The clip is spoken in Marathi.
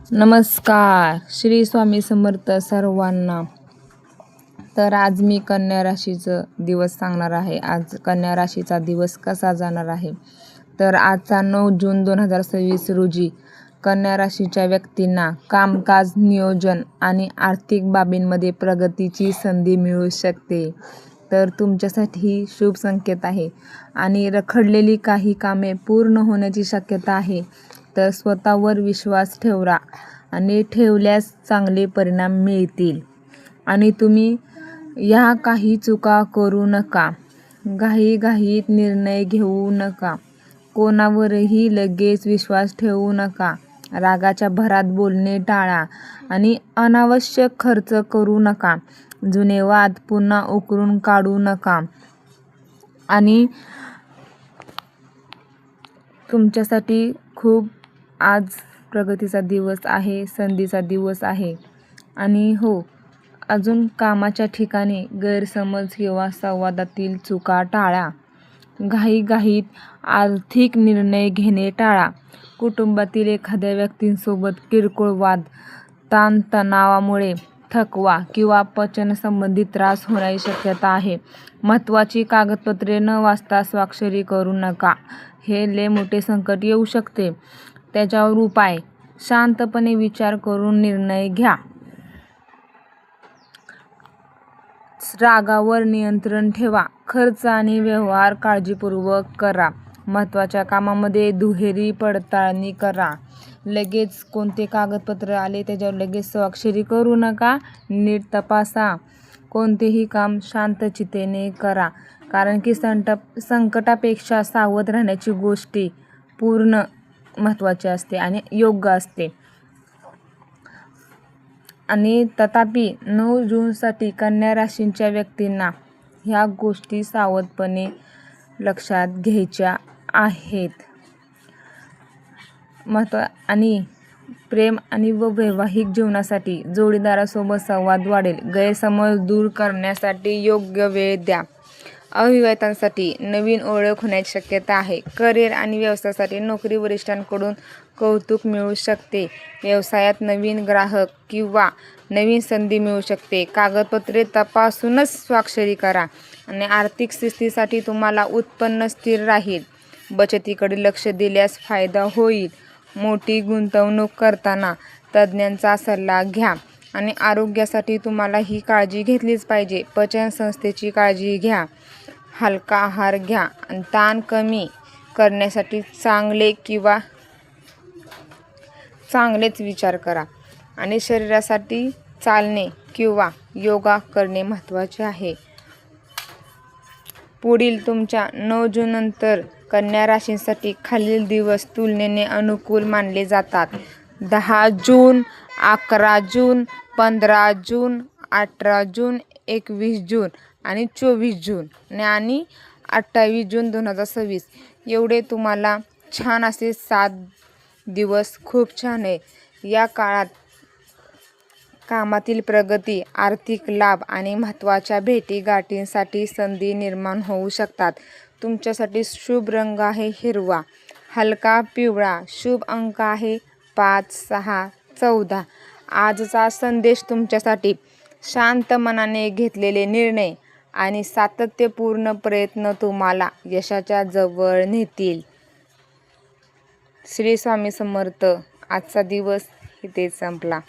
नमस्कार, श्री स्वामी समर्थ सर्वांना. तर आज मी कन्या राशीचं दिवस सांगणार आहे. आज कन्या राशीचा दिवस कसा जाणार आहे. तर आजचा 9 जून 2026 रोजी कन्या राशीच्या व्यक्तींना कामकाज, नियोजन आणि आर्थिक बाबींमध्ये प्रगतीची संधी मिळू शकते. तर तुमच्यासाठी शुभ संकेत आहे आणि रखडलेली काही कामे पूर्ण होण्याची शक्यता आहे. तर स्वतःवर विश्वास ठेवा आणि ठेवल्यास चांगले परिणाम मिळतील. आणि तुम्ही ह्या काही चुका करू नका. घाईघाईत निर्णय घेऊ नका. कोणावरही लगेच विश्वास ठेवू नका. रागाच्या भरात बोलणे टाळा आणि अनावश्यक खर्च करू नका. जुने वाद पुन्हा उकरून काढू नका. आणि तुमच्यासाठी खूप आज प्रगतीचा दिवस आहे, संधीचा दिवस आहे. आणि हो, अजून कामाच्या ठिकाणी गैरसमज किंवा संवादातील चुका टाळा. घाईघाईत आर्थिक निर्णय घेणे टाळा. कुटुंबातील एखाद्या व्यक्तींसोबत किरकोळ वाद, ताणतणावामुळे थकवा किंवा पचनसंबंधी त्रास होण्याची शक्यता आहे. महत्त्वाची कागदपत्रे न वाचता स्वाक्षरी करू नका. हे लय मोठे संकट येऊ शकते. त्याच्यावर उपाय: शांतपणे विचार करून निर्णय घ्या. रागावर नियंत्रण ठेवा. खर्च आणि व्यवहार काळजीपूर्वक करा. महत्त्वाच्या कामामध्ये दुहेरी पडताळणी करा. लगेच कोणते कागदपत्र आले त्याच्यावर लगेच स्वाक्षरी करू नका. नीट तपासा. कोणतेही काम शांतचित्तेने करा, कारण की संकटापेक्षा सावध राहण्याची गोष्टी पूर्ण महत्त्वाची असते आणि योग्य असते. आणि तथापि 9 जूनसाठी कन्या राशीच्या व्यक्तींना ह्या गोष्टी सावधपणे लक्षात घ्यायच्या आहेत. आणि प्रेम आणि वैवाहिक जीवनासाठी जोडीदारासोबत संवाद वाढेल. गैरसमज दूर करण्यासाठी योग्य वेळ द्या. अविवाहितांसाठी नवीन ओळख होण्याची शक्यता आहे. करिअर आणि व्यवसायासाठी नोकरी वरिष्ठांकडून कौतुक मिळू शकते. व्यवसायात नवीन ग्राहक किंवा नवीन संधी मिळू शकते. कागदपत्रे तपासूनच स्वाक्षरी करा. आणि आर्थिक स्थितीसाठी तुम्हाला उत्पन्न स्थिर राहील. बचतीकडे लक्ष दिल्यास फायदा होईल. मोठी गुंतवणूक करताना तज्ज्ञांचा सल्ला घ्या. आणि आरोग्यासाठी तुम्हाला ही काळजी घेतलीच पाहिजे. पचनसंस्थेची काळजी घ्या. हलका आहार घ्या. आणि ताण कमी करण्यासाठी चांगलेच विचार करा. आणि शरीरासाठी चालणे किंवा योगा करणे महत्त्वाचे आहे. पुढील तुमच्या 9 जूननंतर कन्या राशीसाठी खालील दिवस तुलनेने अनुकूल मानले जातात: 10 जून, 11 जून, 15 जून, 18 जून, 21 जून आणि 24 जून आणि 28 जून 2026. एवढे तुम्हाला छान असे 7 दिवस खूप छान आहे. या काळात कामातील प्रगती, आर्थिक लाभ आणि महत्त्वाच्या भेटीगाठींसाठी संधी निर्माण होऊ शकतात. तुमच्यासाठी शुभ रंग आहे हिरवा, हलका पिवळा. शुभ अंक आहे 5, 6, 14. आजचा संदेश तुमच्यासाठी: शांत मनाने घेतलेले निर्णय आणि सातत्यपूर्ण प्रयत्न तुम्हाला यशाच्या जवळ नेतील. श्री स्वामी समर्थ. आजचा दिवस इथेच संपला.